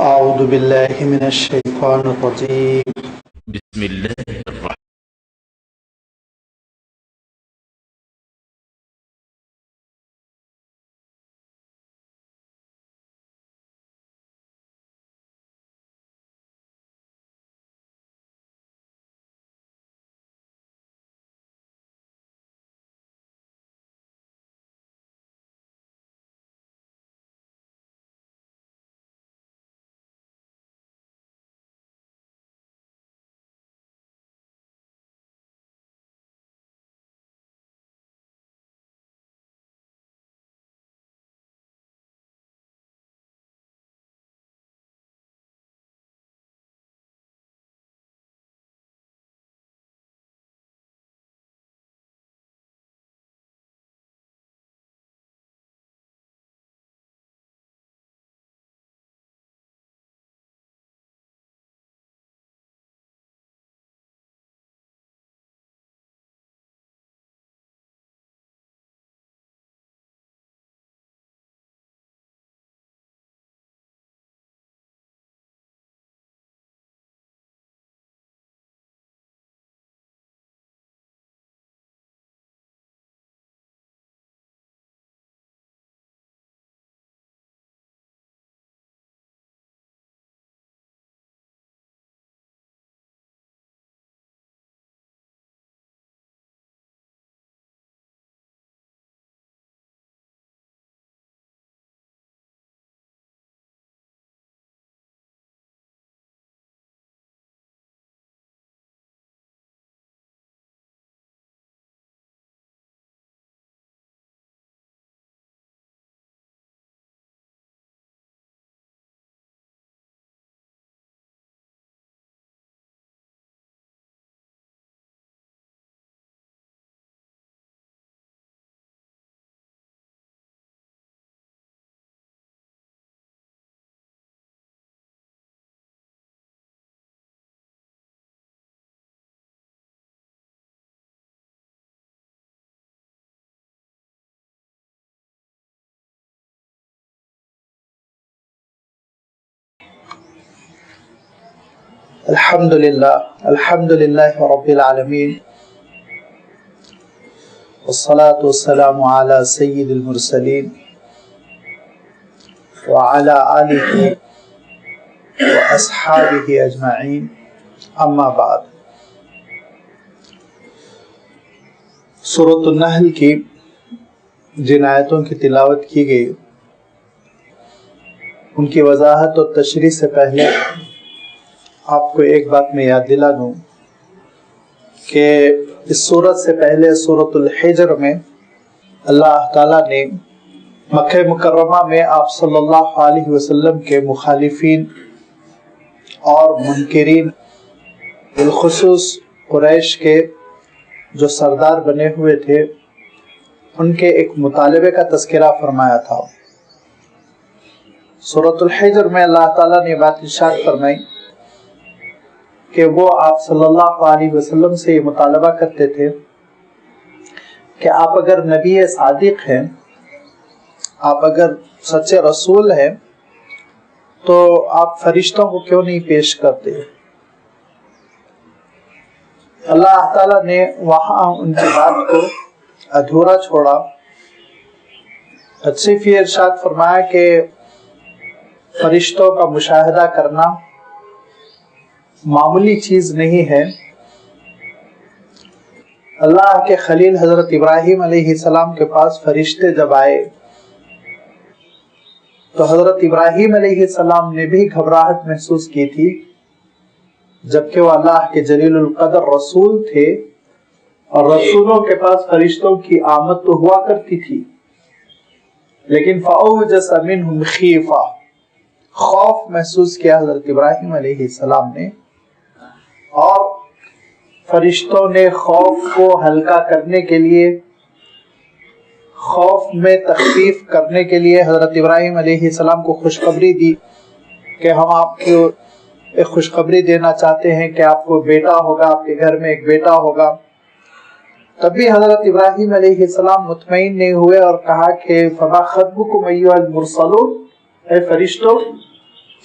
اعوذ باللہ من الشیطان الرجیم بسم اللہ الرحمن الحمدللہ رب العالمین والصلاة والسلام علی سید المرسلین وعلی آلہ واصحابہ اجمعین اما بعد۔ سورۃ النحل کی جن آیتوں کی تلاوت کی گئی ان کی وضاحت اور تشریح سے پہلے آپ کو ایک بات میں یاد دلا دوں کہ اس سورت سے پہلے سورۃ الحجر میں اللہ تعالیٰ نے مکہ مکرمہ میں آپ صلی اللہ علیہ وسلم کے مخالفین اور منکرین بالخصوص قریش کے جو سردار بنے ہوئے تھے ان کے ایک مطالبے کا تذکرہ فرمایا تھا۔ سورۃ الحجر میں اللہ تعالیٰ نے بات ارشاد فرمائی کہ وہ آپ صلی اللہ علیہ وسلم سے یہ مطالبہ کرتے تھے کہ آپ اگر نبی صادق ہیں، آپ اگر سچے رسول ہیں تو آپ فرشتوں کو کیوں نہیں پیش کرتے؟ اللہ تعالیٰ نے وہاں ان کی بات کو ادھورا چھوڑا، صرف یہ ارشاد فرمایا کہ فرشتوں کا مشاہدہ کرنا معمولی چیز نہیں ہے۔ اللہ کے خلیل حضرت ابراہیم علیہ السلام کے پاس فرشتے جب آئے تو حضرت ابراہیم علیہ السلام نے بھی گھبراہٹ محسوس کی تھی، جبکہ وہ اللہ کے جلیل القدر رسول تھے اور رسولوں کے پاس فرشتوں کی آمد تو ہوا کرتی تھی، لیکن فَأَوْجَسَ مِنْهُمْ خِیفَةً، خوف محسوس کیا حضرت ابراہیم علیہ السلام نے، اور فرشتوں نے خوف کو ہلکا کرنے کے لیے، خوف میں تخفیف کرنے کے لیے حضرت ابراہیم علیہ السلام کو خوشخبری دی کہ ہم آپ کو ایک خوشخبری دینا چاہتے ہیں کہ آپ کو بیٹا ہوگا، آپ کے گھر میں ایک بیٹا ہوگا۔ تب بھی حضرت ابراہیم علیہ السلام مطمئن نہیں ہوئے اور کہا کہ فما خطبکم ایھا المرسلون، اے فرشتوں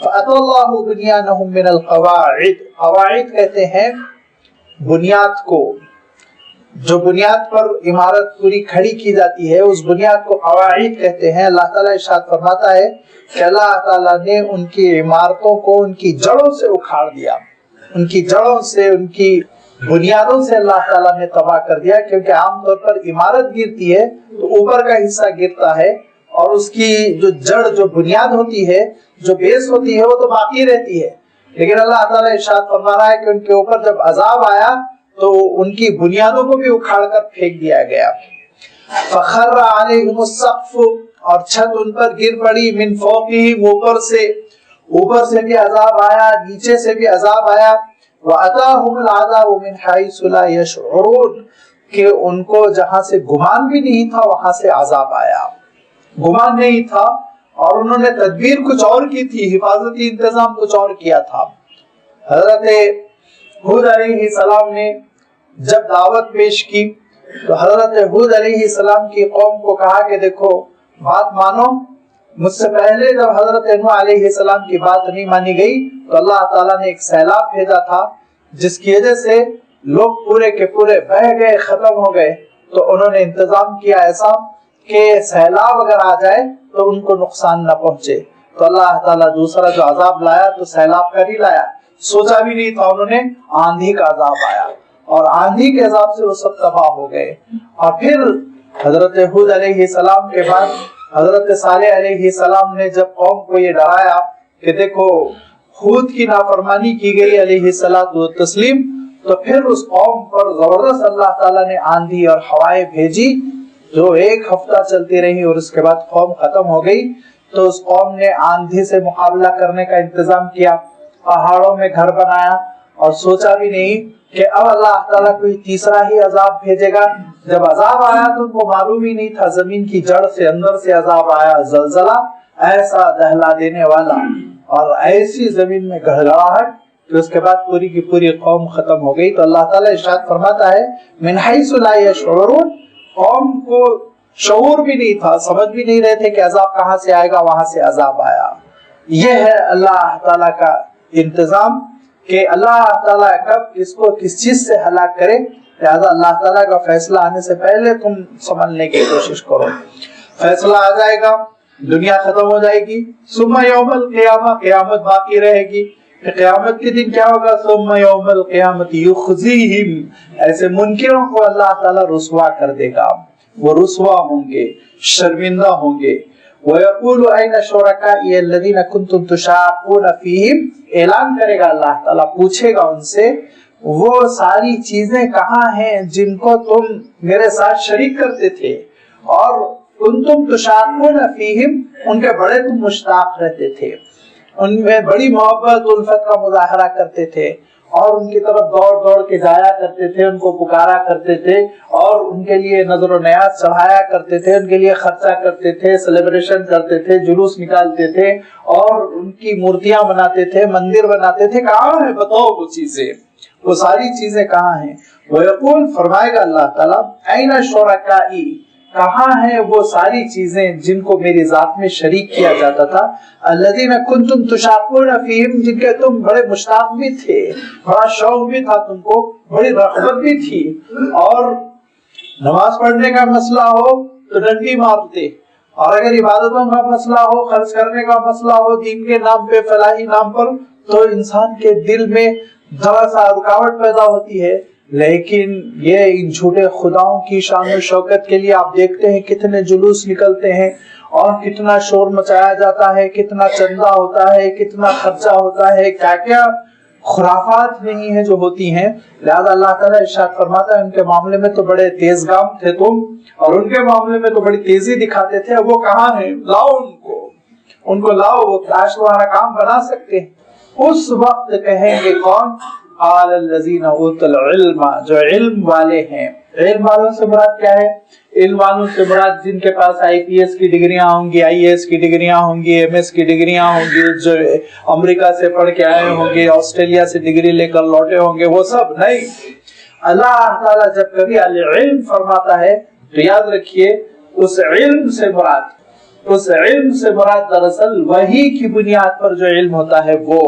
فَأَتَى اللَّهُ بُنْيَانَهُمْ مِنَ الْقَوَاعِدِ، قواعد کہتے ہیں بنیاد کو، جو بنیاد پر عمارت پوری کھڑی کی جاتی ہے اس بنیاد کو قواعد کہتے ہیں۔ اللہ تعالیٰ ارشاد فرماتا ہے کہ اللہ تعالیٰ نے ان کی عمارتوں کو ان کی جڑوں سے اکھاڑ دیا، ان کی جڑوں سے، ان کی بنیادوں سے اللہ تعالیٰ نے تباہ کر دیا، کیونکہ عام طور پر عمارت گرتی ہے تو اوپر کا حصہ گرتا ہے اور اس کی جو جڑ، جو بنیاد ہوتی ہے، جو بیس ہوتی ہے، وہ تو باقی رہتی ہے۔ لیکن اللہ تعالیٰ ارشاد فرما رہا ہے کہ ان کے اوپر جب عذاب آیا تو ان کی بنیادوں کو بھی اکھاڑ کر پھینک دیا گیا۔ فخر علیہم السقف، اور چھت ان پر گر پڑی، من فوقہم، اوپر سے بھی عذاب آیا، نیچے سے بھی عذاب آیا۔ وَأَتَاهُمُ الْعَذَابُ مِنْ حَيْثُ لَا يَشْعُرُونَ، کہ ان کو جہاں سے گمان بھی نہیں تھا وہاں سے عذاب آیا۔ گمان نہیں تھا اور انہوں نے تدبیر کچھ اور کی تھی، حفاظتی انتظام کچھ اور کیا تھا۔ حضرت ہود علیہ السلام نے جب دعوت پیش کی تو حضرت ہود علیہ السلام کی قوم کو کہا کہ دیکھو بات مانو، مجھ سے پہلے جب حضرت نوح علیہ السلام کی بات نہیں مانی گئی تو اللہ تعالیٰ نے ایک سیلاب بھیجا تھا جس کی وجہ سے لوگ پورے کے پورے بہہ گئے، ختم ہو گئے۔ تو انہوں نے انتظام کیا ایسا کہ سیلاب اگر آ جائے تو ان کو نقصان نہ پہنچے، تو اللہ تعالیٰ دوسرا جو عذاب لایا تو سیلاب کر ہی لایا۔ سوچا بھی نہیں تھا انہوں نے، آندھی کا عذاب آیا اور آندھی کے عذاب سے وہ سب تباہ ہو گئے۔ اور پھر حضرت ہود علیہ السلام کے بعد حضرت صالح علیہ السلام نے جب قوم کو یہ ڈرایا کہ دیکھو ہود کی نافرمانی کی گئی علیہ الصلوۃ والتسلیم، تو پھر اس قوم پر زبردست اللہ تعالیٰ نے آندھی اور ہوائیں بھیجی جو ایک ہفتہ چلتی رہی اور اس کے بعد قوم ختم ہو گئی۔ تو اس قوم نے آندھی سے مقابلہ کرنے کا انتظام کیا، پہاڑوں میں گھر بنایا اور سوچا بھی نہیں کہ اب اللہ تعالیٰ کوئی تیسرا ہی عذاب بھیجے گا۔ جب عذاب آیا تو ان کو معلوم ہی نہیں تھا، زمین کی جڑ سے اندر سے عذاب آیا، زلزلہ ایسا دہلا دینے والا اور ایسی زمین میں گڑگڑاہٹ کہ اس کے بعد پوری کی پوری قوم ختم ہو گئی۔ تو اللہ تعالیٰ ارشاد فرماتا ہے من حیث لا یشعرون، قوم کو شعور بھی نہیں تھا، سمجھ بھی نہیں رہے تھے کہ عذاب کہاں سے آئے گا، وہاں سے عذاب آیا۔ یہ ہے اللہ تعالیٰ کا انتظام کہ اللہ تعالیٰ کب اس کو کس چیز سے ہلاک کرے، لہذا اللہ تعالیٰ کا فیصلہ آنے سے پہلے تم سمجھنے کی کوشش کرو۔ فیصلہ آ جائے گا، دنیا ختم ہو جائے گی، ثم یوم القیامہ، قیامت باقی رہے گی۔ قیامت کے دن کیا ہوگا؟ ثم یوم القیامت یخزیہم، ایسے منکروں کو اللہ تعالیٰ رسوا کر دے گا، وہ رسوا ہوں گے، شرمندہ ہوں گے۔ وَيَقُولُ أَيْنَ شُرَكَائِيَ الَّذِينَ كُنْتُمْ تُشَاقُّونَ فِيهِمْ، اعلان کرے گا اللہ تعالیٰ، پوچھے گا ان سے وہ ساری چیزیں کہاں ہیں جن کو تم میرے ساتھ شریک کرتے تھے، اور كُنْتُمْ تُشَاقُّونَ فِيهِمْ، ان کے بڑے تم مشتاق رہتے تھے، ان میں بڑی محبت الفت کا مظاہرہ کرتے تھے اور ان کی طرف دوڑ دوڑ کے جایا کرتے تھے، ان کو پکارا کرتے تھے اور ان کے لیے نظر و نیاز چڑھایا کرتے تھے، ان کے لیے خرچہ کرتے تھے، سیلیبریشن کرتے تھے، جلوس نکالتے تھے اور ان کی مورتیاں بناتے تھے، مندر بناتے تھے۔ کہاں ہے بتاؤ وہ چیزیں، وہ ساری چیزیں کہاں ہیں؟ وَيَقُولُ، فرمائے گا اللہ تعالیٰ، أَيْنَ شُرَكَائِي، کہاں ہیں وہ ساری چیزیں جن کو میری ذات میں شریک کیا جاتا تھا، الذین کنتم تشاقون فیہم، جن کے تم بڑے مشتاق بھی تھے، بڑا شوق بھی تھا تم کو، بڑی رغبت بھی تھی، اور نماز پڑھنے کا مسئلہ ہو تو ڈنڈی مارتے، اور اگر عبادتوں کا مسئلہ ہو، خرچ کرنے کا مسئلہ ہو دین کے نام پہ، فلاحی نام پر، تو انسان کے دل میں ذرا سا رکاوٹ پیدا ہوتی ہے۔ لیکن یہ ان جھوٹے خداؤں کی شان و شوکت کے لیے آپ دیکھتے ہیں کتنے جلوس نکلتے ہیں اور کتنا شور مچایا جاتا ہے، کتنا چندہ ہوتا ہے، کتنا خرچہ ہوتا ہے، کیا کیا خرافات نہیں ہے جو ہوتی ہیں۔ لہذا اللہ تعالیٰ ارشاد فرماتا ہے ان کے معاملے میں تو بڑے تیز گام تھے تم، اور ان کے معاملے میں تو بڑی تیزی دکھاتے تھے، وہ کہاں ہیں؟ لاؤ ان کو لاؤ، وہ کاش تمہارا کام بنا سکتے ہیں۔ اس وقت کہیں گے کون؟ قال الذین اوتوا العلم، جو علم والے ہیں۔ علم والوں سے مراد کیا ہے؟ علم والوں سے مراد جن کے پاس IPS کی ڈگریاں ہوں گی، IAS کی ڈگریاں ہوں گی، MS کی ڈگریاں ہوں گی، جو امریکہ سے پڑھ کے آئے ہوں گے، آسٹریلیا سے ڈگری لے کر لوٹے ہوں گے، وہ سب نہیں۔ اللہ تعالیٰ جب کبھی العلم فرماتا ہے تو یاد رکھیے اس علم سے مراد اس علم سے مراد دراصل وہی کی بنیاد پر جو علم ہوتا ہے وہ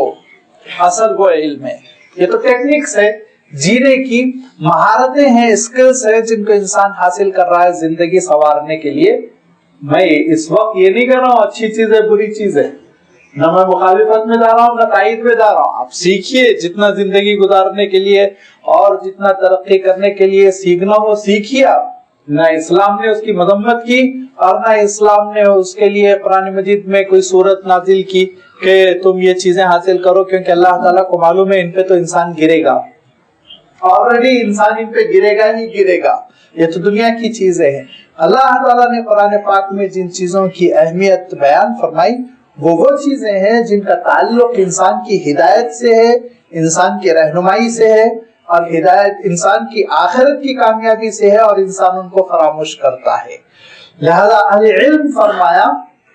اصل وہ علم ہے. یہ تو ٹیکنکس ہے، جینے کی مہارتیں ہیں، اسکلز ہیں جن کو انسان حاصل کر رہا ہے زندگی سنوارنے کے لیے. میں اس وقت یہ نہیں کہہ رہا ہوں اچھی چیز ہے بری چیز ہے، نہ میں مخالفت میں جا رہا ہوں نہ تائید میں جا رہا ہوں. آپ سیکھیے جتنا زندگی گزارنے کے لیے اور جتنا ترقی کرنے کے لیے سیکھنا ہو سیکھیے. آپ نہ اسلام نے اس کی مذمت کی اور نہ اسلام نے اس کے لیے قرآن مجید میں کوئی صورت نازل کی کہ تم یہ چیزیں حاصل کرو، کیونکہ اللہ تعالیٰ کو معلوم ہے ان پہ تو انسان گرے گا، آلریڈی انسان ان پہ گرے گا ہی گرے گا. یہ تو دنیا کی چیزیں ہیں. اللہ تعالیٰ نے قرآن پاک میں جن چیزوں کی اہمیت بیان فرمائی وہ چیزیں ہیں جن کا تعلق انسان کی ہدایت سے ہے، انسان کی رہنمائی سے ہے، اور ہدایت انسان کی آخرت کی کامیابی سے ہے، اور انسان ان کو فراموش کرتا ہے. لہذا اہل علم فرمایا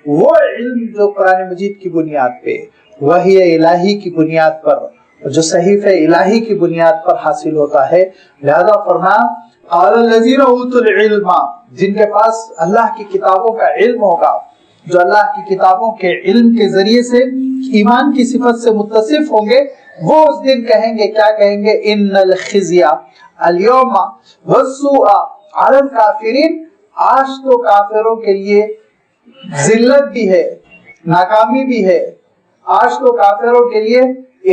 وہ علم جو قرآن مجید کی بنیاد پہ، وحی الہی کی بنیاد پر، جو صحیفہ الہی کی بنیاد پر حاصل ہوتا ہے. لہذا فرمایا قال الذین اوتوا العلم، جن کے پاس اللہ کی کتابوں کا علم ہوگا، جو اللہ کی کتابوں کے علم کے ذریعے سے ایمان کی صفت سے متصف ہوں گے، وہ اس دن کہیں گے، کیا کہیں گے؟ ان الخزي اليوم والسوء على الكافرين، آج تو کافروں کے لیے ذلت بھی ہے، ناکامی بھی ہے، آج تو کافروں کے لیے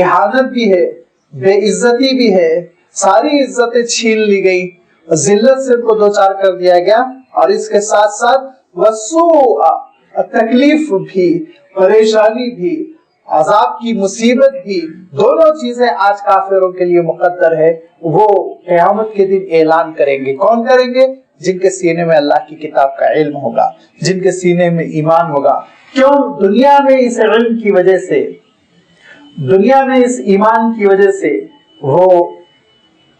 اہانت بھی ہے، بے عزتی بھی ہے، ساری عزتیں چھین لی گئی، ذلت سے ان کو دوچار کر دیا گیا، اور اس کے ساتھ ساتھ والسوء، تکلیف بھی، پریشانی بھی، عذاب کی مصیبت بھی، دونوں چیزیں آج کافروں کے لیے مقدر ہے. وہ قیامت کے دن اعلان کریں گے. کون کریں گے؟ جن کے سینے میں اللہ کی کتاب کا علم ہوگا، جن کے سینے میں ایمان ہوگا. کیوں؟ دنیا میں اس علم کی وجہ سے، دنیا میں اس ایمان کی وجہ سے وہ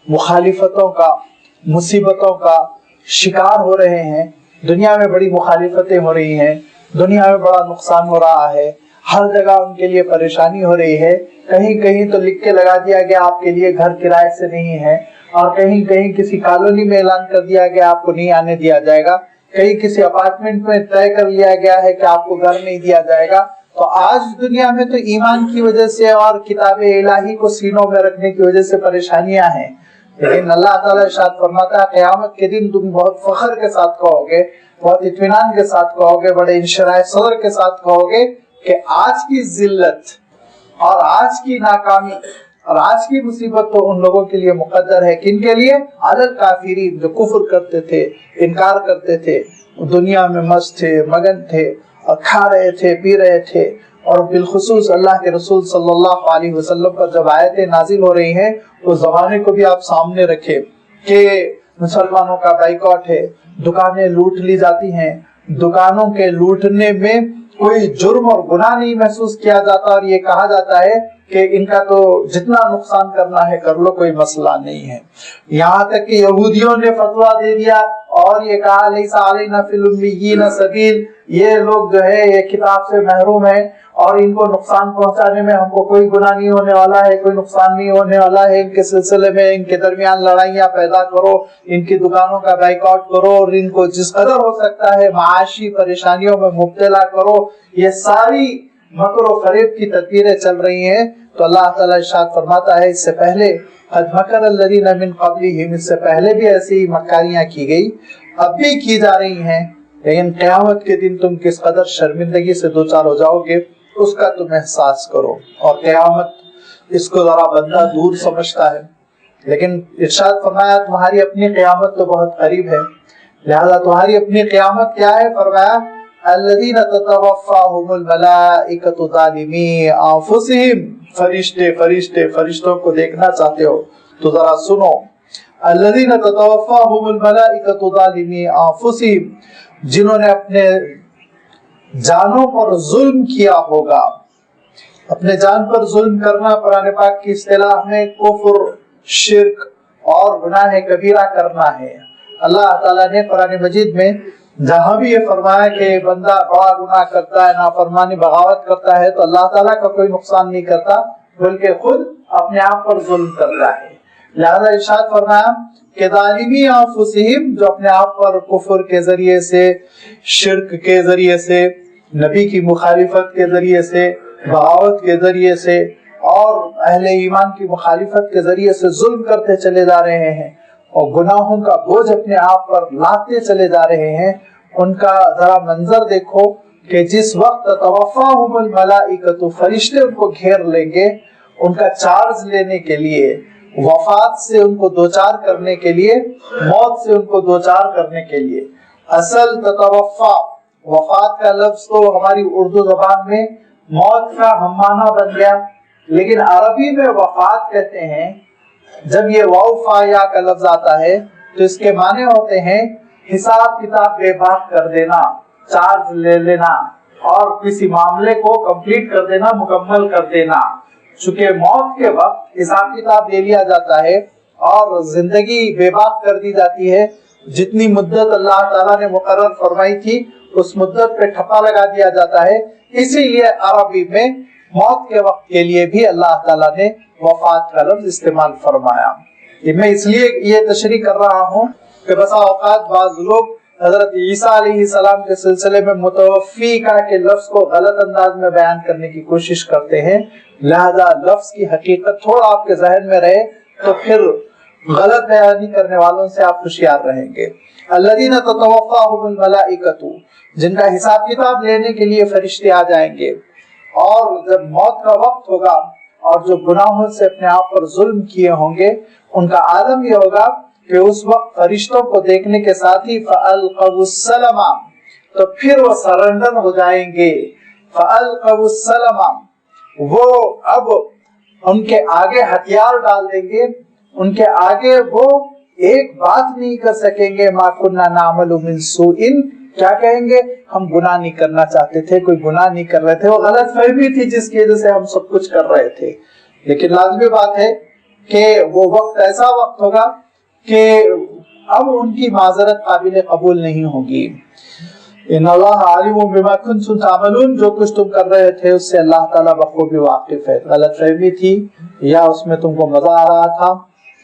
مخالفتوں کا، مصیبتوں کا شکار ہو رہے ہیں. دنیا میں بڑی مخالفتیں ہو رہی ہیں، دنیا میں بڑا نقصان ہو رہا ہے، ہر جگہ ان کے لیے پریشانی ہو رہی ہے. کہیں کہیں تو لکھ کے لگا دیا گیا آپ کے لیے گھر کرائے سے نہیں ہے، اور کہیں کہیں کسی کالونی میں اعلان کر دیا گیا آپ کو نہیں آنے دیا جائے گا، کہیں کسی اپارٹمنٹ میں طے کر لیا گیا ہے کہ آپ کو گھر نہیں دیا جائے گا. تو آج دنیا میں تو ایمان کی وجہ سے اور کتاب الہی کو سینوں میں رکھنے کی وجہ سے پریشانیاں ہیں. لیکن اللہ تعالیٰ ارشاد فرماتا ہے قیامت کے دن تم بہت فخر کے ساتھ کہو گے، بہت اطمینان کے ساتھ کہو گے، بڑے انشراح صدر کے ساتھ کہو گے کہ آج کی ذلت اور آج کی ناکامی اور آج کی مصیبت تو ان لوگوں کے لیے مقدر ہے. کن کے لیے؟ علی الکافرین، جو کفر کرتے تھے، انکار کرتے تھے، دنیا میں مست تھے، مگن تھے، اور کھا رہے تھے، پی رہے تھے. اور بالخصوص اللہ کے رسول صلی اللہ علیہ وسلم پر جب آیتیں نازل ہو رہی ہیں تو زمانے کو بھی آپ سامنے رکھے کہ مسلمانوں کا بائیکاٹ ہے، دکانیں لوٹ لی جاتی ہیں، دکانوں کے لوٹنے میں کوئی جرم اور گناہ نہیں محسوس کیا جاتا، اور یہ کہا جاتا ہے کہ ان کا تو جتنا نقصان کرنا ہے کر لو، کوئی مسئلہ نہیں ہے. یہاں تک کہ یہودیوں نے فتویٰ دے دیا اور یہ کہا لیسا علینا فی الامیین سبیل، یہ لوگ جو ہے یہ کتاب سے محروم ہیں اور ان کو نقصان پہنچانے میں ہم کو کوئی گناہ نہیں ہونے والا ہے، کوئی نقصان نہیں ہونے والا ہے. ان کے سلسلے میں ان کے درمیان لڑائیاں پیدا کرو، ان کی دکانوں کا بائیکاٹ کرو، اور ان کو جس قدر ہو سکتا ہے معاشی پریشانیوں میں مبتلا کرو. یہ ساری مکر و فریب کی تدبیریں چل رہی ہیں. تو اللہ تعالیٰ ارشاد فرماتا ہے اس سے پہلے قد مکر الذین من قبلہم، اس سے پہلے بھی ایسی مکاریاں کی گئی، اب بھی کی جا رہی ہیں. لیکن قیامت کے دن تم کس قدر شرمندگی سے دوچار ہو جاؤ گے اس کا تم احساس کرو. اور قیامت اس کو ذرا بندہ دور سمجھتا ہے، لیکن ارشاد فرمایا تمہاری اپنی قیامت تو بہت قریب ہے. لہذا تمہاری اپنی قیامت کیا ہے؟ فرمایا الذین تتوفاہم الملائکۃ ظالمی انفسہم، فرشتوں کو دیکھنا چاہتے ہو تو ذرا سنو. الذین تتوفاہم الملائکۃ ظالمی انفسہم، جنہوں نے اپنے جانوں پر ظلم کیا ہوگا. اپنے جان پر ظلم کرنا قرآن پاک کی اصطلاح میں کفر، شرک اور گناہ کبیرہ کرنا ہے. اللہ تعالیٰ نے قرآن مجید میں جہاں بھی یہ فرمایا کہ بندہ بڑا گناہ کرتا ہے، نافرمانی بغاوت کرتا ہے، تو اللہ تعالیٰ کا کوئی نقصان نہیں کرتا بلکہ خود اپنے آپ پر ظلم کرتا ہے. لہذا ارشاد فرمایا کہ ظالمی انفسہم، جو اپنے آپ پر کفر کے ذریعے سے، شرک کے ذریعے سے نبی کی مخالفت کے ذریعے سے، بغاوت کے ذریعے سے اور اہل ایمان کی مخالفت کے ذریعے سے ظلم کرتے چلے جا رہے ہیں اور گناہوں کا بوجھ اپنے آپ پر لاتے چلے جا رہے ہیں، ان کا ذرا منظر دیکھو کہ جس وقت توفاہم الملائکۃ، فرشتے ان کو گھیر لیں گے ان کا چارج لینے کے لیے، وفات سے ان کو دوچار کرنے کے لیے، موت سے ان کو دوچار کرنے کے لیے۔ اصل تتوفا، وفات کا لفظ تو ہماری اردو زبان میں موت کا ہم معنی بن گیا، لیکن عربی میں وفات کہتے ہیں۔ جب یہ واو فا یا کا لفظ آتا ہے تو اس کے معنی ہوتے ہیں حساب کتاب بے باک کر دینا، چارج لے لینا اور کسی معاملے کو کمپلیٹ کر دینا، مکمل کر دینا۔ چونکہ موت کے وقت حساب کتاب لے لیا جاتا ہے اور زندگی بے باک کر دی جاتی ہے، جتنی مدت اللہ تعالیٰ نے مقرر فرمائی تھی اس مدت پہ ٹھپا لگا دیا جاتا ہے۔ اسی لیے عربی میں موت کے وقت کے لیے بھی اللہ تعالیٰ نے وفات کا لفظ استعمال فرمایا۔ میں اس لیے یہ تشریح کر رہا ہوں کہ بسا اوقات بعض لوگ حضرت عیسیٰ علیہ السلام کے سلسلے میں متوفی کا کے لفظ کو غلط انداز میں بیان کرنے کی کوشش کرتے ہیں، لہذا لفظ کی حقیقت تھوڑا آپ کے ذہن میں رہے تو پھر غلط بیانی کرنے والوں سے آپ ہوشیار رہیں گے۔ الذین تتوفاہم الملائکۃ، جن کا حساب کتاب لینے کے لیے فرشتے آ جائیں گے، اور جب موت کا وقت ہوگا اور جو گناہوں سے اپنے آپ پر ظلم کیے ہوں گے ان کا عالم یہ ہوگا کہ اس وقت فرشتوں کو دیکھنے کے ساتھ ہی فَأَلْقَوُا السَّلَمَ، تو پھر وہ سرنڈر ہو جائیں گے۔ فَأَلْقَوُا السَّلَمَ، وہ اب ان کے آگے ہتھیار ڈال دیں گے، ان کے آگے وہ ایک بات نہیں کر سکیں گے، مَا كُنَّا نَعْمَلُ مِن سُوءٍ، کیا کہیں گے؟ ہم گناہ نہیں کرنا چاہتے تھے، کوئی گناہ نہیں کر رہے تھے، وہ غلط فہمی تھی جس کی وجہ سے ہم سب کچھ کر رہے تھے۔ لیکن لازمی بات ہے کہ وہ وقت ایسا وقت ہوگا کہ اب ان کی معذرت قابل قبول نہیں ہوگی۔ ان اللہ عالم بما کنتم تعملون، جو کچھ تم کر رہے تھے اس سے اللہ تعالیٰ بخوبی واقف ہے۔ غلط فہمی تھی یا اس میں تم کو مزہ آ رہا تھا،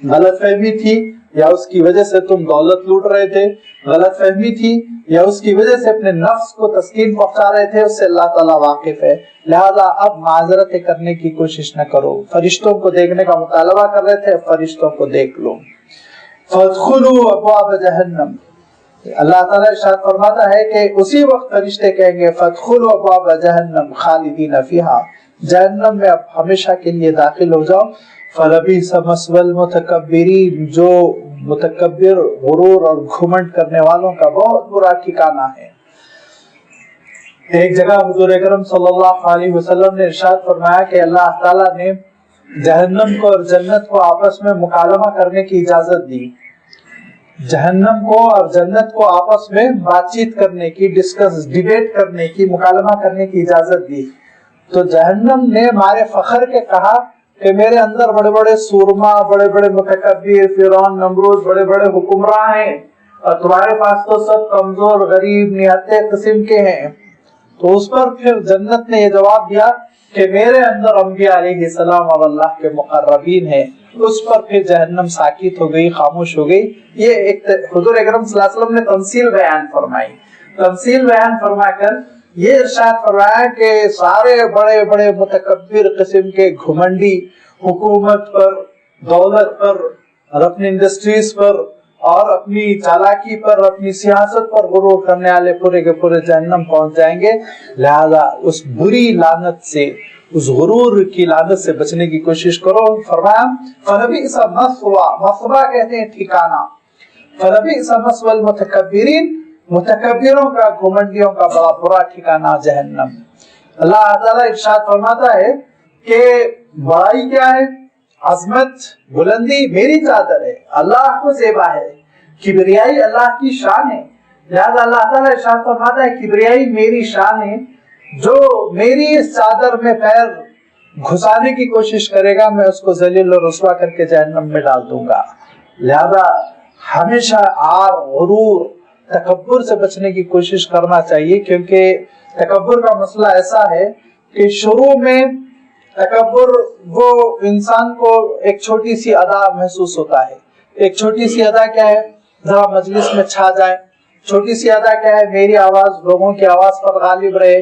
غلط فہمی تھی یا اس کی وجہ سے تم دولت لوٹ رہے تھے، غلط فہمی تھی یا اس کی وجہ سے اپنے نفس کو تسکین پہنچا رہے تھے، اس سے اللہ تعالیٰ واقف ہے۔ لہذا اب معذرتیں کرنے کی کوشش نہ کرو۔ فرشتوں کو دیکھنے کا مطالبہ کر رہے تھے، فرشتوں کو دیکھ لو۔ فَادْخُلُوا أَبْوَابَ جَهَنَّمَ، اللہ تعالیٰ ارشاد فرماتا ہے کہ اسی وقت فرشتے کہیں گے فَادْخُلُوا أَبْوَابَ جَهَنَّمَ خَالِدِينَ فِيهَا، جہنم میں اب ہمیشہ کے لیے داخل ہو جاؤ۔ فَلَبِئْسَ مَثْوَى الْمُتَكَبِّرِينَ، جو متکبر، غرور اور گھمنڈ کرنے والوں کا بہت برا ٹھکانہ ہے۔ ایک جگہ حضور اکرم صلی اللہ علیہ وسلم نے ارشاد فرمایا کہ اللہ تعالیٰ نے جہنم کو اور جنت کو آپس میں مکالمہ کرنے کی اجازت دی، جہنم کو اور جنت کو آپس میں بات چیت کرنے کی، ڈیبیٹ کرنے کی، مکالمہ کرنے کی اجازت دی۔ تو جہنم نے مارے فخر کے کہا کہ میرے اندر بڑے بڑے سورما، بڑے بڑے متکبر، فرعون، نمرود، بڑے بڑے حکمراں ہیں، اور تمہارے پاس تو سب کمزور، غریب، نہتے قسم کے ہیں۔ تو اس پر پھر جنت نے یہ جواب دیا کہ میرے اندر انبیاء علیہ السلام اور اللہ کے مقربین ہیں۔ اس پر پھر جہنم ساکت ہو گئی، خاموش ہو گئی۔ یہ ایک حضور اکرم صلی اللہ علیہ وسلم نے تمثیل بیان فرمائی، تمثیل بیان فرما کر یہ ارشاد فرمایا کہ سارے بڑے بڑے متکبر قسم کے گھمنڈی حکومت پر، دولت پر اور اپنی انڈسٹریز پر اور اپنی چالاکی پر، اپنی سیاست پر غرور کرنے والے پورے کے پورے جہنم پہنچ جائیں گے۔ لہذا اس بری لعنت سے، اس غرور کی لعنت سے بچنے کی کوشش کرو۔ فرمایا فَلَبِئْسَ مَثْوَىٰ، مَثْوَىٰ کہتے ہیں ٹھکانہ، فَلَبِئْسَ مَثْوَىٰ الْمُتَكَبِّرِينَ، متکبروں کا، گھمنڈیوں کا بڑا برا ٹھکانہ جہنم۔ اللہ تعالیٰ ارشاد فرماتا ہے کہ بڑائی کیا ہے؟ عظمت، بلندی میری چادر ہے، اللہ کو زیبا ہے، کبریائی اللہ کی شان ہے۔ لہذا اللہ تعالیٰ ارشاد فرماتا ہے کبریائی میری شان ہے، جو میری اس چادر میں پیر گھسانے کی کوشش کرے گا میں اس کو ذلیل اور رسوا کر کے جہنم میں ڈال دوں گا۔ لہذا ہمیشہ عار، غرور، تکبر سے بچنے کی کوشش کرنا چاہیے، کیونکہ تکبر کا مسئلہ ایسا ہے کہ شروع میں تکبر وہ انسان کو ایک چھوٹی سی ادا محسوس ہوتا ہے۔ ایک چھوٹی سی ادا کیا ہے؟ ذرا مجلس میں چھا جائے۔ چھوٹی سی ادا کیا ہے؟ میری آواز لوگوں کی آواز پر غالب رہے،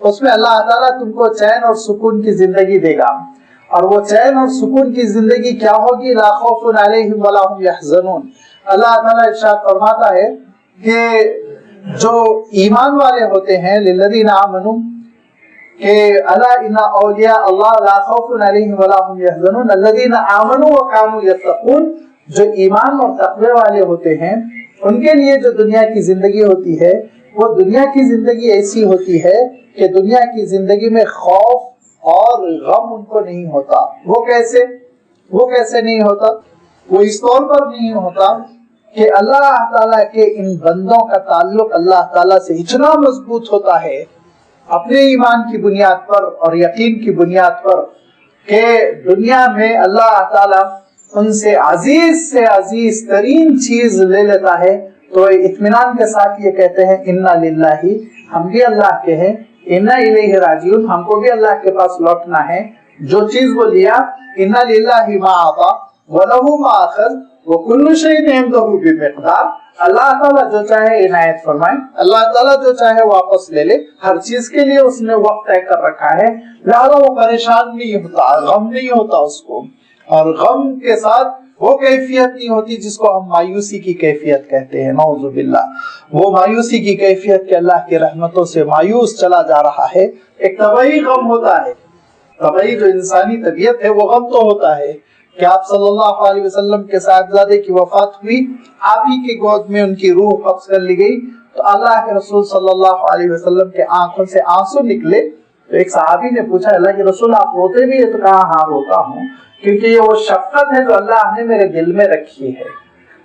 اس میں اللہ تعالیٰ تم کو چین اور سکون کی زندگی دے گا. اور وہ چین اور سکون کی زندگی کیا ہوگی؟ لا خوف علیہم ولا هم یحزنون. اللہ تعالیٰ ارشاد فرماتا ہے کہ جو ایمان والے ہوتے ہیں للذین آمنوا کہ الا ان اولیاء اللہ لا خوف علیہم ولا هم یحزنون الذین آمنوا وکانوا یتقون. جو ایمان اور تقوی والے ہوتے ہیں ان کے لیے جو دنیا کی زندگی ہوتی ہے وہ دنیا کی زندگی ایسی ہوتی ہے کہ دنیا کی زندگی میں خوف اور غم ان کو نہیں ہوتا. وہ کیسے نہیں ہوتا؟ وہ اس طور پر نہیں ہوتا کہ اللہ تعالیٰ کے ان بندوں کا تعلق اللہ تعالیٰ سے اتنا مضبوط ہوتا ہے اپنے ایمان کی بنیاد پر اور یقین کی بنیاد پر کہ دنیا میں اللہ تعالیٰ ان سے عزیز ترین چیز لے لیتا ہے تو اطمینان کے ساتھ یہ کہتے ہیں انا للہ، ہم بھی اللہ کے ہیں، انا الیہ راجعون، ہم کو بھی اللہ کے پاس لوٹنا ہے. جو چیز وہ لیا انا للہ ما اعطى ولہ ما اخذ وکل شیء عنده بمقدار. اللہ تعالیٰ جو چاہے عنایت فرمائے، اللہ تعالیٰ جو چاہے واپس لے لے. ہر چیز کے لیے اس نے وقت طے کر رکھا ہے، لہذا وہ پریشان نہیں ہوتا، غم نہیں ہوتا اس کو. اور غم کے ساتھ وہ کیفیت نہیں ہوتی جس کو ہم مایوسی کی کیفیت کہتے ہیں، نعوذ باللہ. وہ مایوسی کی کیفیت کہ اللہ کی رحمتوں سے مایوس چلا جا رہا ہے. ایک طبعی غم ہوتا ہے، طبعی جو انسانی طبیعت ہے وہ غم تو ہوتا ہے کہ آپ صلی اللہ علیہ وسلم کے صاحبزادے کی وفات ہوئی، آپ ہی کی گود میں ان کی روح قبض کر لی گئی تو اللہ کے رسول صلی اللہ علیہ وسلم کے آنکھوں سے آنسو نکلے. تو ایک صحابی نے پوچھا اللہ کے رسول آپ روتے بھی ہے؟ تو کہا ہاں روتا ہوں، کیونکہ یہ وہ شفقت ہے جو اللہ نے میرے دل میں رکھی ہے.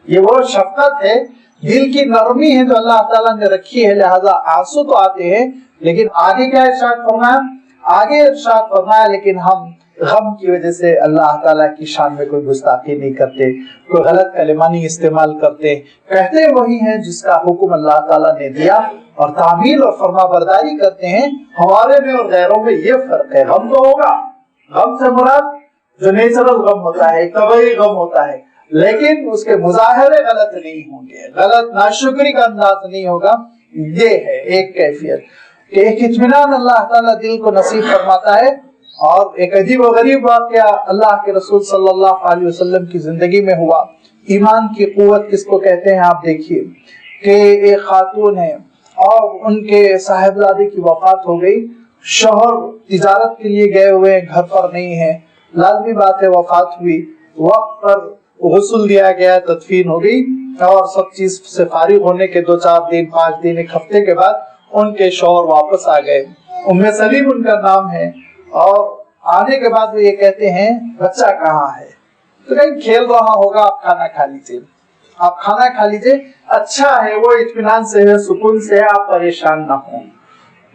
یہ وہ شفقت ہے، دل کی نرمی ہے جو اللہ تعالیٰ نے رکھی ہے، لہذا آنسو تو آتے ہیں. لیکن آگے کیا ارشاد فرمایا؟ آگے ارشاد فرمایا لیکن ہم غم کی وجہ سے اللہ تعالیٰ کی شان میں کوئی گستاخی نہیں کرتے، کوئی غلط کلمہ نہیں استعمال کرتے، کہتے وہی ہیں جس کا حکم اللہ تعالیٰ نے دیا اور تعمیل اور فرما برداری کرتے ہیں. ہمارے میں اور غیروں میں یہ فرق ہے. غم تو ہوگا، غم سے مراد جو نیچرل غم ہوتا ہے، طبعی غم ہوتا ہے، لیکن اس کے مظاہرے غلط نہیں ہوں گے، غلط ناشکری کا انداز نہیں ہوگا. یہ ہے ایک کیفیت کہ ایک اطمینان اللہ تعالیٰ دل کو نصیب فرماتا ہے. اور ایک عجیب و غریب واقعہ اللہ کے رسول صلی اللہ علیہ وسلم کی زندگی میں ہوا. ایمان کی قوت کس کو کہتے ہیں آپ دیکھیے کہ ایک خاتون ہے اور ان کے صاحبزادے کی وفات ہو گئی، شوہر تجارت کے لیے گئے ہوئے گھر پر نہیں ہے، لازمی بات ہے وفات ہوئی، وقت پر غسل دیا گیا، تدفین ہو گئی اور سب چیز سے فارغ ہونے کے 2-4 دن 5 دن 1 ہفتے کے بعد ان کے شوہر واپس آ گئے. ام سلیم ان کا نام ہے. اور آنے کے بعد وہ یہ کہتے ہیں بچہ کہاں ہے؟ تو کہیں کھیل رہا ہوگا، آپ کھانا کھا لیجیے، آپ کھانا کھا لیجیے، اچھا ہے، وہ اطمینان سے ہے، سکون سے ہے، آپ پریشان نہ ہوں.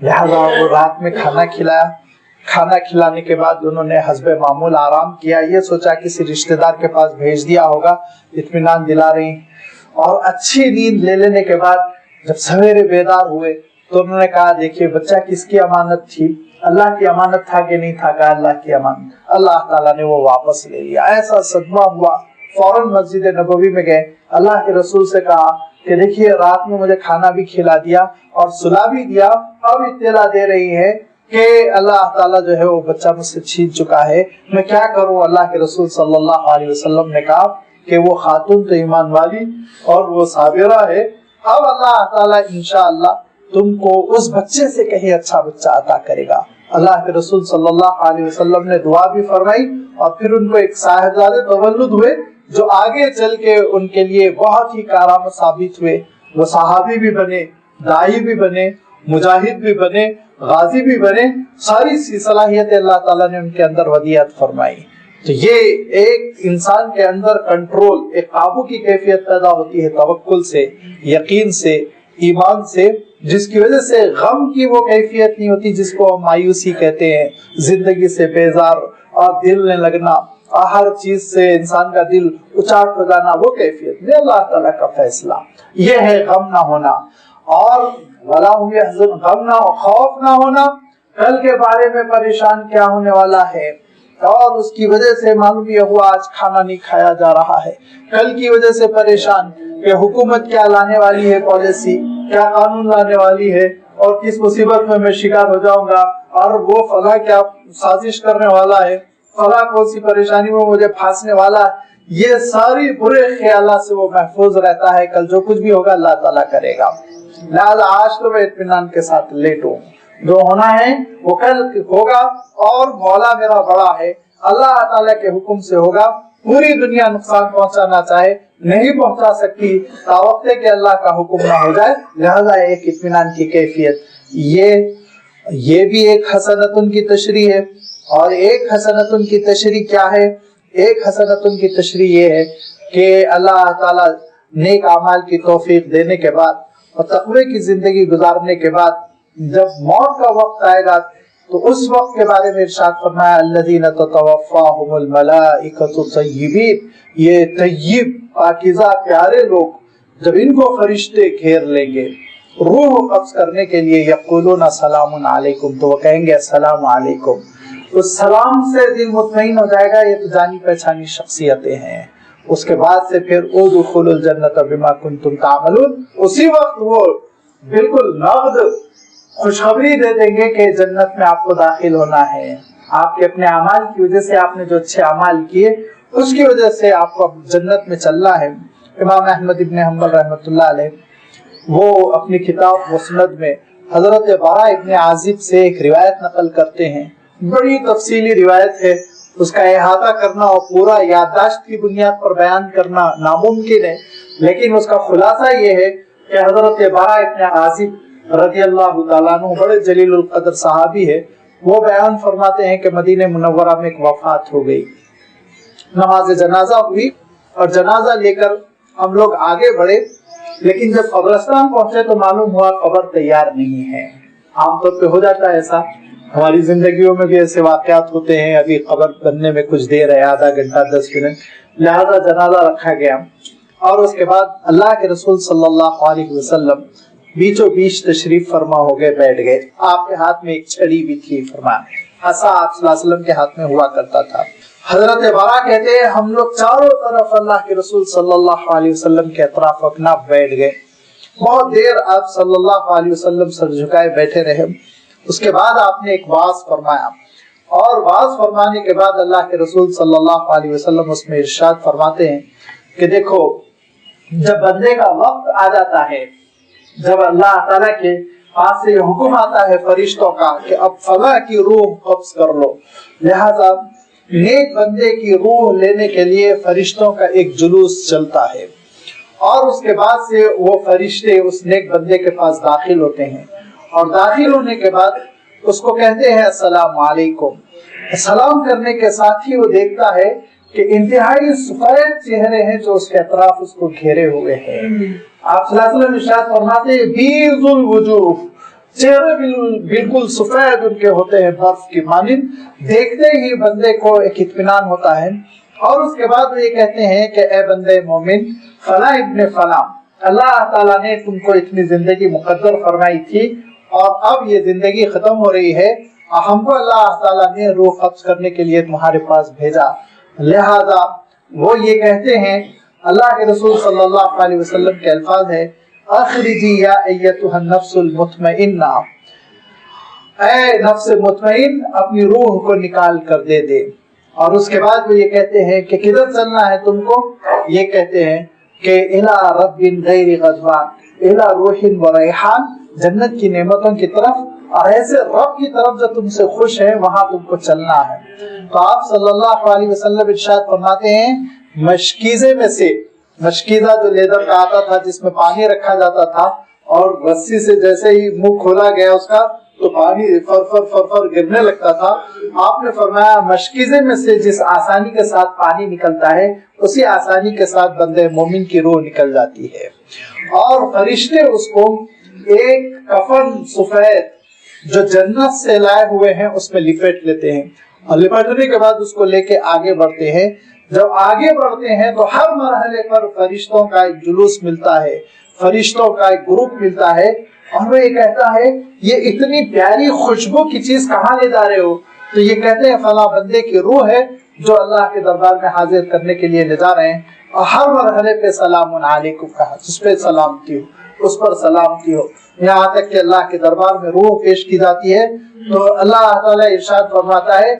لہذا وہ رات میں کھانا کھلایا. کھانا کھلانے کے بعد انہوں نے حسب معمول آرام کیا، یہ سوچا کسی رشتہ دار کے پاس بھیج دیا ہوگا، اطمینان دلا رہی. اور اچھی نیند لے لینے کے بعد جب سویرے بیدار ہوئے تو انہوں نے کہا دیکھیے بچہ کس کی امانت تھی؟ اللہ کی امانت تھا کہ نہیں تھا؟ کہا اللہ کی امانت. اللہ تعالیٰ نے وہ واپس لے لیا. ایسا صدمہ ہوا، فوراً مسجد نبوی میں گئے، اللہ کے رسول سے کہا کہ دیکھیے رات میں مجھے کھانا بھی کھلا دیا اور سلا بھی دیا، اب اطلاع دے رہی ہے کہ اللہ تعالیٰ جو ہے وہ بچہ مجھ سے چھین چکا ہے، میں کیا کروں؟ اللہ کے رسول صلی اللہ علیہ وسلم نے کہا کہ وہ خاتون تو ایمان والی اور وہ صابرہ ہے، اب اللہ تعالیٰ انشاءاللہ تم کو اس بچے سے کہیں اچھا بچہ عطا کرے گا. اللہ کے رسول صلی اللہ علیہ وسلم نے دعا بھی فرمائی اور پھر ان کو ایک صاحبزادے تولد ہوئے جو آگے چل کے ان کے لیے بہت ہی کارآمد ثابت ہوئے. وہ صحابی بھی بنے، دائی بھی بنے، مجاہد بھی بنے، غازی بھی بنے، ساری سی صلاحیتیں اللہ تعالیٰ نے ان کے اندر ودیعت فرمائی. تو یہ ایک انسان کے اندر کنٹرول، ایک قابو کی کیفیت پیدا ہوتی ہے توکل سے، یقین سے، ایمان سے، جس کی وجہ سے غم کی وہ کیفیت نہیں ہوتی جس کو ہم مایوسی کہتے ہیں، زندگی سے بیزار اور دل نہ لگنا، ہر چیز سے انسان کا دل اچاٹ ہو جانا، وہ کیفیت نہیں. اللہ تعالیٰ کا فیصلہ یہ ہے غم نہ ہونا. اور ولا هم يحزن، غم نہ، خوف نہ ہونا کل کے بارے میں پریشان کیا ہونے والا ہے، اور اس کی وجہ سے معلوم یہ ہوا آج کھانا نہیں کھایا جا رہا ہے، کل کی وجہ سے پریشان کہ حکومت کیا لانے والی ہے، پالیسی کیا قانون لانے والی ہے، اور کس مصیبت میں شکار ہو جاؤں گا، اور وہ فلاں کیا سازش کرنے والا ہے، فلاں کون سی پریشانی میں مجھے پھانسنے والا ہے، یہ ساری برے خیالات سے وہ محفوظ رہتا ہے. کل جو کچھ بھی ہوگا اللہ تعالیٰ کرے گا. لہذا آج تو میں اطمینان کے ساتھ لیٹوں، جو ہونا ہے وہ کل ہوگا، اور مولا میرا بڑا ہے، اللہ تعالیٰ کے حکم سے ہوگا. پوری دنیا نقصان پہنچانا چاہے نہیں پہنچا سکتی تاوقتے کہ اللہ کا حکم نہ ہو جائے. لہذا ایک اطمینان کی کیفیت، یہ بھی ایک حسنتن کی تشریح ہے. اور ایک حسنتن کی تشریح کیا ہے؟ ایک حسنتن کی تشریح یہ ہے کہ اللہ تعالیٰ نیک اعمال کی توفیق دینے کے بعد اور تقوی کی زندگی گزارنے کے بعد جب موت کا وقت آئے گا تو اس وقت کے بارے میں ارشاد فرمایا الذین تتوفاہم الملائکۃ طیبین، یہ طیب پاکیزہ پیارے لوگ جب ان کو فرشتے گھیر لیں گے روح قبض کرنے کے لیے، یقولون سلام علیکم، تو وہ کہیں گے السلام علیکم. اس سلام سے دل مطمئن ہو جائے گا. یہ تو جانی پہچانی شخصیتیں ہیں. اس کے بعد سے پھر ادخلوا الجنۃ بما کنتم تعملون، اسی وقت وہ بالکل نقد خوشخبری دے دیں گے کہ جنت میں آپ کو داخل ہونا ہے. آپ کے اپنے اعمال کی وجہ سے، آپ نے جو اچھے اعمال کیے اس کی وجہ سے آپ کو جنت میں چلنا ہے. امام احمد ابن حنبل رحمۃ اللہ علیہ وہ اپنی کتاب مسند میں حضرت براء ابن عازب سے ایک روایت نقل کرتے ہیں. بڑی تفصیلی روایت ہے، اس کا احاطہ کرنا اور پورا یادداشت کی بنیاد پر بیان کرنا ناممکن ہے، لیکن اس کا خلاصہ یہ ہے کہ حضرت براء ابن عازب رضی اللہ تعالیٰ عنہ بڑے جلیل القدر صحابی ہے. وہ بیان فرماتے ہیں کہ مدینہ منورہ میں ایک وفات ہو گئی، نماز جنازہ ہوئی اور جنازہ لے کر ہم لوگ آگے بڑھے، لیکن جب قبرستان پہنچے تو معلوم ہوا قبر تیار نہیں ہے. عام طور پہ ہو جاتا ہے ایسا، ہماری زندگیوں میں بھی ایسے واقعات ہوتے ہیں. ابھی قبر بننے میں کچھ دیر ہے، آدھا گھنٹہ 10 منٹ، لہذا جنازہ رکھا گیا. اور اس کے بعد اللہ کے رسول صلی اللہ علیہ وسلم بیچوں بیچ تشریف فرما ہو گئے، بیٹھ گئے. آپ کے ہاتھ میں ایک چھڑی بھی تھی، فرمایا عصا آپ صلی اللہ علیہ وسلم کے ہاتھ میں ہوا کرتا تھا. حضرت براء کہتے ہیں ہم لوگ چاروں طرف اللہ کے رسول صلی اللہ علیہ وسلم کے اطراف اکناف بیٹھ گئے. بہت دیر آپ صلی اللہ علیہ وسلم سر جھکائے بیٹھے رہے. اس کے بعد آپ نے ایک واعظ فرمایا، اور واعظ فرمانے کے بعد اللہ کے رسول صلی اللہ علیہ وسلم اس میں ارشاد فرماتے ہیں کہ دیکھو، جب بندے کا وقت آ جاتا ہے، جب اللہ تعالیٰ کے پاس سے یہ حکم آتا ہے فرشتوں کا کہ اب فلاں کی روح قبض کر لو، لہذا نیک بندے کی روح لینے کے لیے فرشتوں کا ایک جلوس چلتا ہے، اور اس کے بعد سے وہ فرشتے اس نیک بندے کے پاس داخل ہوتے ہیں، اور داخل ہونے کے بعد اس کو کہتے ہیں السلام علیکم. سلام کرنے کے ساتھ ہی وہ دیکھتا ہے کہ انتہائی سفید چہرے ہیں جو اس کے اطراف اس کو گھیرے ہوئے ہیں. آپ صلی اللہ علیہ وسلم ارشاد فرماتے ہیں بیض الوجوہ، چہرے بالکل سفید ان کے ہوتے ہیں برف کی مانند. دیکھتے ہی بندے کو ایک اطمینان ہوتا ہے، اور اس کے بعد وہ یہ کہتے ہیں کہ اے بندے مومن فلاں ابن فلاں، اللہ تعالیٰ نے تم کو اتنی زندگی مقدر فرمائی تھی اور اب یہ زندگی ختم ہو رہی ہے، ہم کو اللہ تعالیٰ نے روح قبض کرنے کے لیے تمہارے پاس بھیجا. لہذا وہ یہ کہتے ہیں، اللہ کے رسول صلی اللہ علیہ وسلم کے الفاظ ہے اخرجی یا ایتها النفس المطمئنہ، اے نفس مطمئن اپنی روح کو نکال کر دے دے. اور اس کے بعد وہ یہ کہتے ہیں کہ کدھر چلنا ہے تم کو؟ یہ کہتے ہیں کہ الی رب غیر غضبان الی روح و ریحان، جنت کی نعمتوں کی طرف اور ایسے رب کی طرف جو تم سے خوش ہے، وہاں تم کو چلنا ہے. تو آپ صلی اللہ علیہ وسلم ارشاد فرماتے ہیں مشکیزے میں سے، مشکیزہ جو لیدر کا آتا تھا جس میں پانی رکھا جاتا تھا، اور رسی سے جیسے ہی منہ کھولا گیا اس کا تو پانی فرفر گرنے لگتا تھا. آپ نے فرمایا مشکیزے میں سے جس آسانی کے ساتھ پانی نکلتا ہے، اسی آسانی کے ساتھ بندے مومن کی روح نکل جاتی ہے. اور فرشتے اس کو ایک کفن سفید جو جنت سے لائے ہوئے ہیں اس میں لپیٹ لیتے ہیں، اور لپٹنے کے بعد اس کو لے کے آگے بڑھتے ہیں. جب آگے بڑھتے ہیں تو ہر مرحلے پر فرشتوں کا ایک جلوس ملتا ہے، فرشتوں کا ایک گروپ ملتا ہے، اور وہ یہ کہتا ہے یہ اتنی پیاری خوشبو کی چیز کہاں لے جا رہے ہو؟ تو یہ کہتے ہیں فلاں بندے کی روح ہے جو اللہ کے دربار میں حاضر کرنے کے لیے لے جا رہے ہیں. اور ہر مرحلے پہ سلام علیکم کہا، جس پہ سلامتی ہو اس پر سلامتی ہو. یہاں تک کہ اللہ کے دربار میں روح پیش کی جاتی ہے تو اللہ تعالیٰ ارشاد فرماتا ہے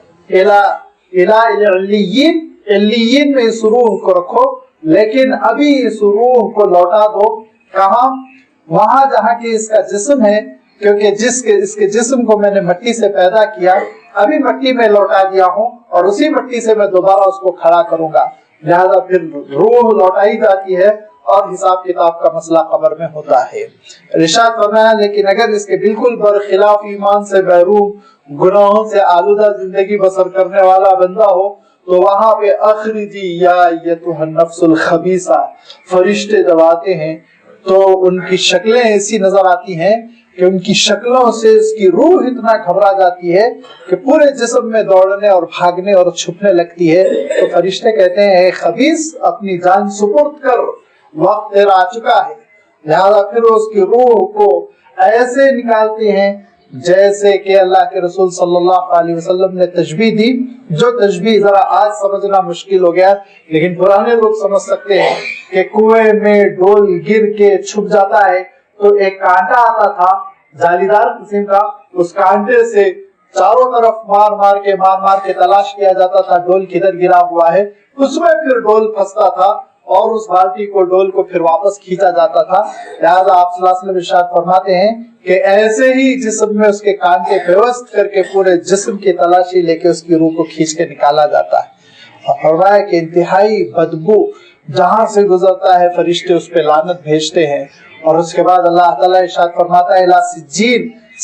علیین میں اس روح کو رکھو، لیکن ابھی اس روح کو لوٹا دو کہاں؟ وہاں جہاں کی اس کا جسم ہے، کیونکہ اس کے جسم کو میں نے مٹی سے پیدا کیا، ابھی مٹی میں لوٹا دیا ہوں اور اسی مٹی سے میں دوبارہ اس کو کھڑا کروں گا، لہذا پھر روح لوٹائی جاتی ہے اور حساب کتاب کا مسئلہ قبر میں ہوتا ہے۔ ارشاد فرمایا لیکن اگر اس کے بالکل برخلاف ایمان سے محروم، گناہوں سے آلودہ زندگی بسر کرنے والا بندہ ہو تو وہاں پہ اخرجی یا ایتھا النفس الخبیثہ، فرشتے جب آتے ہیں تو ان کی شکلیں ایسی نظر آتی ہیں کہ ان کی شکلوں سے اس کی روح اتنا گھبرا جاتی ہے کہ پورے جسم میں دوڑنے اور بھاگنے اور چھپنے لگتی ہے۔ تو فرشتے کہتے ہیں اے خبیث، اپنی جان سپرد کر، وقت تیرا آ چکا ہے۔ لہذا پھر اس کی روح کو ایسے نکالتے ہیں جیسے کہ اللہ کے رسول صلی اللہ علیہ وسلم نے تشبیہ دی، جو تشبیہ ذرا آج سمجھنا مشکل ہو گیا لیکن پرانے لوگ سمجھ سکتے ہیں کہ کنویں میں ڈول گر کے چھپ جاتا ہے تو ایک کانٹا آتا تھا جالی دار قسم کا، اس کانٹے سے چاروں طرف مار مار کے تلاش کیا جاتا تھا ڈول کدھر گرا ہوا ہے، اس میں پھر ڈول پھنستا تھا اور اس بالٹی کو ڈول کو پھر واپس کھینچا جاتا تھا۔ لہذا آپ صلی اللہ علیہ وسلم ارشاد فرماتے ہیں کہ ایسے ہی جسم میں اس کے کانٹے پیوست کر کے پورے جسم کی تلاشی لے کے اس کی روح کو کھینچ کے نکالا جاتا ہے، اور فرمایا کہ انتہائی بدبو جہاں سے گزرتا ہے فرشتے اس پہ لعنت بھیجتے ہیں، اور اس کے بعد اللہ تعالیٰ ارشاد فرماتا ہے الی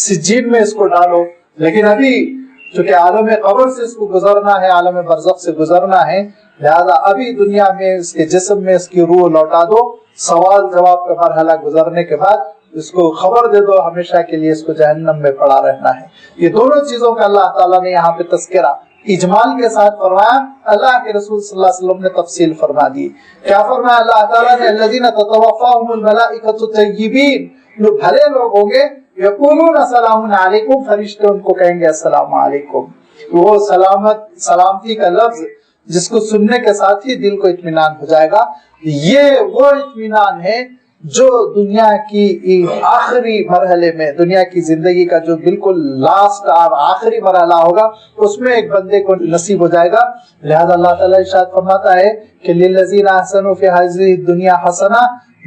سجین میں اس کو ڈالو، لیکن ابھی چونکہ عالم قبر سے اس کو گزرنا ہے، عالم برزخ سے گزرنا ہے، لہذا ابھی دنیا میں اس کے جسم میں اس کی روح لوٹا دو، سوال جواب کا مرحلہ گزرنے کے بعد اس کو خبر دے دو ہمیشہ کے لیے اس کو جہنم میں پڑا رہنا ہے۔ یہ دونوں چیزوں کا اللہ تعالیٰ نے یہاں پہ تذکرہ اجمال کے ساتھ فرمایا، اللہ کے رسول صلی اللہ علیہ وسلم نے تفصیل فرما دی۔ کیا فرمایا اللہ تعالیٰ نے؟ الذین تتوفاہم الملائکۃ طیبین، جو بھلے لوگ ہوں گے، یقولون سلام علیکم، فرشتے ان کو کہیں گے السلام علیکم۔ وہ سلامتی کا لفظ جس کو سننے کے ساتھ ہی دل کو اطمینان ہو جائے گا، یہ وہ اطمینان ہے جو دنیا کی آخری مرحلے میں، دنیا کی زندگی کا جو بالکل لاسٹ اور آخری مرحلہ ہوگا اس میں ایک بندے کو نصیب ہو جائے گا۔ لہذا اللہ تعالیٰ ارشاد فرماتا ہے کہ للذین احسنوا فی ہذہ الدنیا حسنہ،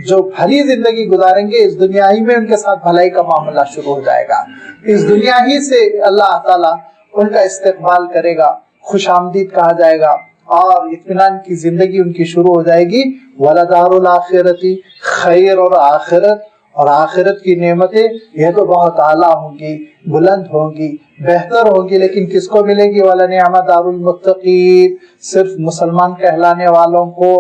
جو بھلی زندگی گزاریں گے اس دنیا ہی میں ان کے ساتھ بھلائی کا معاملہ شروع ہو جائے گا، اس دنیا ہی سے اللہ تعالیٰ ان کا استقبال کرے گا، خوش آمدید کہا جائے گا اور اطمینان کی زندگی ان کی شروع ہو جائے گی۔ وَلَدَارُ الْآخِرَةِ خیر، اور آخرت کی نعمتیں یہ تو بہت اعلیٰ ہوں گی، بلند ہوں گی، بہتر ہوں گی، لیکن کس کو ملے گی؟ وَلَنِعْمَ دَارُ الْمُتَّقِينَ، صرف مسلمان کہلانے والوں کو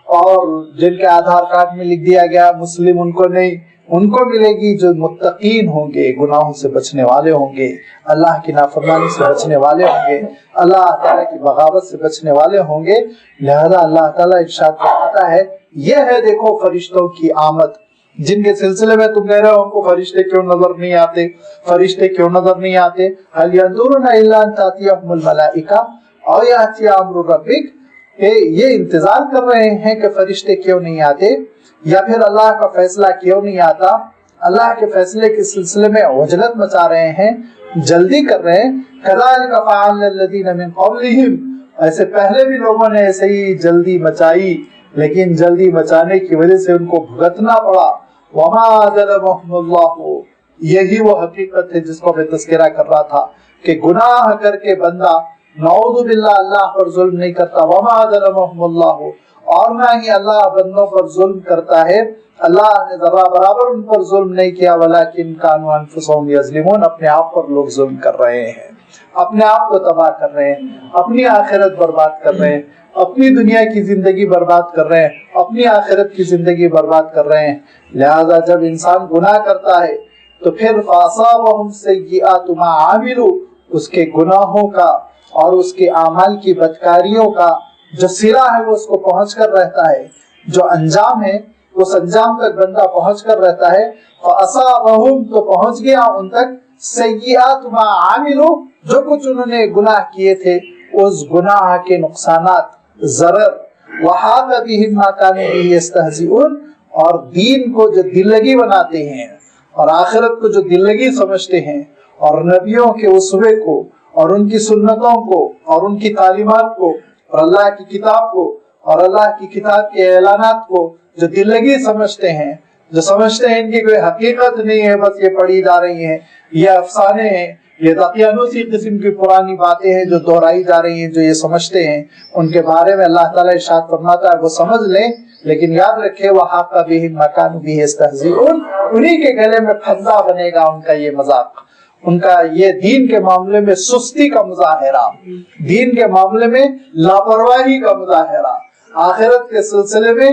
اور جن کے آدھار کارڈ میں لکھ دیا گیا مسلم ان کو نہیں، ان کو ملے گی جو متقین ہوں گے، گناہوں سے بچنے والے ہوں گے، اللہ کی نافرمانی سے بچنے والے ہوں گے، اللہ تعالیٰ کی بغاوت سے بچنے والے ہوں گے۔ لہذا اللہ تعالیٰ ارشاد فرماتا ہے یہ ہے دیکھو فرشتوں کی آمد، جن کے سلسلے میں تم کہہ رہے ہو ہم کو فرشتے کیوں نظر نہیں آتے، فرشتے کیوں نظر نہیں آتے؟ هل ينظرون الا ان تاتيهم الملائکہ او یاتی امر ربک، کہ یہ انتظار کر رہے ہیں کہ فرشتے کیوں نہیں آتے یا پھر اللہ کا فیصلہ کیوں نہیں آتا، اللہ کے فیصلے کے سلسلے میں عجلت مچا رہے ہیں، جلدی کر رہے ہیں۔ كذلك فعلنا الذين من قبلهم، ایسے پہلے بھی لوگوں نے ایسے ہی جلدی مچائی، لیکن جلدی مچانے کی وجہ سے ان کو بھگتنا پڑا۔ وما ظلمهم الله، یہی وہ حقیقت ہے جس کو میں تذکرہ کر رہا تھا کہ گناہ کر کے بندہ نعوذ باللہ اللہ پر ظلم نہیں کرتا۔ وما ظلمهم الله، اور نہ ہی اللہ بندوں پر ظلم کرتا ہے، اللہ نے ذرہ برابر ان پر ظلم نہیں کیا، ولیکن كانوا انفسهم یظلمون، اپنے آپ پر لوگ ظلم کر رہے ہیں، اپنے آپ کو تباہ کر رہے ہیں، اپنی آخرت برباد کر رہے ہیں، اپنی دنیا کی زندگی برباد کر رہے ہیں، اپنی آخرت کی زندگی برباد کر رہے ہیں۔ لہذا جب انسان گناہ کرتا ہے تو پھر فَأَصَابَهُمْ سَيِّئَاتُ مَا عَمِلُوا، اس کے گناہوں کا اور اس کے اعمال کی بدکاریوں کا جو صلہ ہے وہ اس کو پہنچ کر رہتا ہے، جو انجام ہے اس انجام تک بندہ پہنچ کر رہتا ہے۔ فَأَصَابَهُمْ، تو پہنچ گیا ان تک، سَيِّئَاتُ مَا عَمِلُوا، جو کچھ انہوں نے گناہ کیے تھے اس گناہ کے نقصانات، ضرر، وَحَاقَ بِهِمْ مَا كَانُوا بِهِ يَسْتَهْزِئُونَ، اور دین کو جو دل لگی بناتے ہیں اور آخرت کو جو دل لگی سمجھتے ہیں اور نبیوں کے اسوے کو اور ان کی سنتوں کو اور ان کی تعلیمات کو اور اللہ کی کتاب کو اور اللہ کی کتاب کے اعلانات کو جو دل لگی سمجھتے ہیں، جو سمجھتے ہیں ان کی کوئی حقیقت نہیں ہے، بس یہ پڑھی جا رہی ہیں، یہ افسانے ہیں، یہ دقیانوسی قسم کی پرانی باتیں ہیں جو دہرائی جا رہی ہیں، جو یہ سمجھتے ہیں، ان کے بارے میں اللہ تعالیٰ ارشاد فرماتا ہے وہ سمجھ لیں، لیکن یاد رکھے وَحَاقَ بِهِمْ مَا كَانُوا بِهِ يَسْتَهْزِئُونَ، انہی کے گلے میں پھندا بنے گا ان کا یہ مذاق، ان کا یہ دین کے معاملے میں سستی کا مظاہرہ، دین کے معاملے میں لاپرواہی کا مظاہرہ، آخرت کے سلسلے میں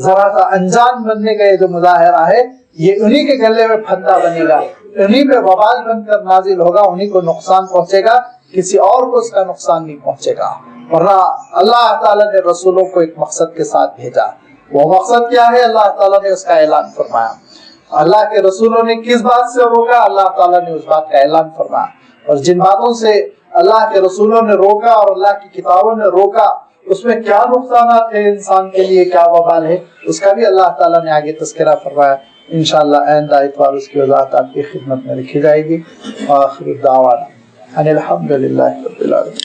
ذرا سا انجان بننے کا یہ جو مظاہرہ ہے، یہ انہی کے گلے میں پھندا بنے گا، انہی پہ وبال بن کر نازل ہوگا، انہی کو نقصان پہنچے گا، کسی اور کو اس کا نقصان نہیں پہنچے گا۔ ورنہ اللہ تعالیٰ نے رسولوں کو ایک مقصد کے ساتھ بھیجا، وہ مقصد کیا ہے؟ اللہ تعالیٰ نے اس کا اعلان فرمایا۔ اللہ کے رسولوں نے کس بات سے روکا؟ اللہ تعالیٰ نے اس بات کا اعلان فرمایا، اور جن باتوں سے اللہ کے رسولوں نے روکا اور اللہ کی کتابوں نے روکا، اس میں کیا نقصانات ہیں انسان کے لیے، کیا وبال ہے، اس کا بھی اللہ تعالیٰ نے آگے تذکرہ فرمایا۔ انشاءاللہ آئندہ اتوار اس کی وضاحت آپ کی خدمت میں رکھی جائے گی۔ آخر الدعوانا ان الحمدللہ رب العالمین۔